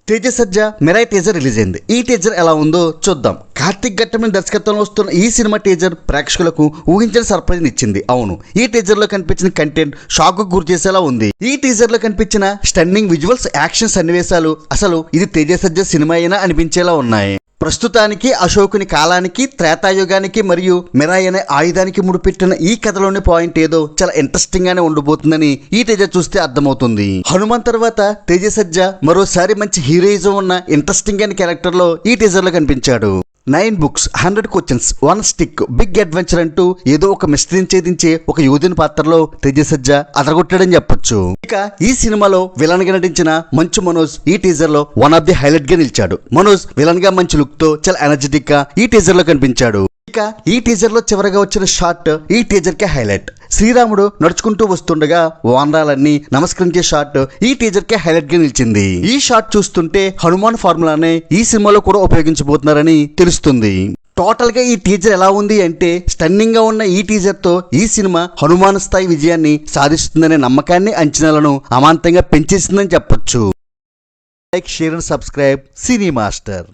తేజ సజ్జా Mirai teaser release అయింది. ఈ teaser ఎలా ఉందో చూద్దాం. కార్తిక్ ఘట్టమని దర్శకత్వంలో వస్తున్న ఈ సినిమా టీజర్ ప్రేక్షకులకు ఊహించిన సర్ప్రైజ్ ఇచ్చింది. అవును, ఈ టీజర్ లో కనిపించిన కంటెంట్ షాక్ కు గురి చేసేలా ఉంది. ఈ టీజర్ లో కనిపించిన స్టన్నింగ్ విజువల్స్, యాక్షన్ సన్నివేశాలు అసలు ఇది తేజ సజ్జా సినిమా అయినా అనిపించేలా ఉన్నాయి. ప్రస్తుతానికి అశోకుని కాలానికి, త్రేతాయుగానికి మరియు మిరాయి అనే ఆయుధానికి ముడిపెట్టిన ఈ కథలోని పాయింట్ ఏదో చాలా ఇంట్రెస్టింగ్ గానే ఉండబోతుందని ఈ టీజర్ చూస్తే అర్థమవుతుంది. హనుమాన్ తర్వాత తేజ సజ్జా మరోసారి మంచి హీరోయిజం ఉన్న ఇంట్రెస్టింగ్ అయిన క్యారెక్టర్ లో ఈ టీజర్ లో కనిపించాడు. 9 books, 100 questions, 1 stick, big adventure అంటూ ఏదో ఒక మిస్టరీని ఛేదించే ఒక యోధుని పాత్రలో తేజ సజ్జా అదరగొట్టాడని చెప్పొచ్చు. ఇక ఈ సినిమాలో విలన్ గా నటించిన మంచు మనోజ్ ఈ టీజర్ లో వన్ ఆఫ్ ది హైలైట్ గా నిలిచాడు. మనోజ్ విలన్ గా మంచి లుక్ తో చాలా ఎనర్జెటిక్ గా ఈ టీజర్ లో కనిపించాడు. ఇక ఈ టీజర్ లో చివరగా వచ్చిన షాట్ ఈ టీజర్ కే హైలైట్. శ్రీరాముడు నడుచుకుంటూ వస్తుండగా వానరాలన్నీ నమస్కరించే షాట్ ఈ టీజర్ కే హైలైట్ గా నిలిచింది. ఈ షాట్ చూస్తుంటే హనుమాన్ ఫార్ములానే ఈ సినిమాలో కూడా ఉపయోగించబోతున్నారని తెలుస్తుంది. టోటల్ గా ఈ టీజర్ ఎలా ఉంది అంటే స్టన్నింగ్ గా ఉన్న ఈ టీజర్ తో ఈ సినిమా హనుమాన్ స్థాయి విజయాన్ని సాధిస్తుందనే నమ్మకాన్ని, అంచనాలను అమాంతంగా పెంచేసిందని చెప్పొచ్చు. Like, share and subscribe cine master.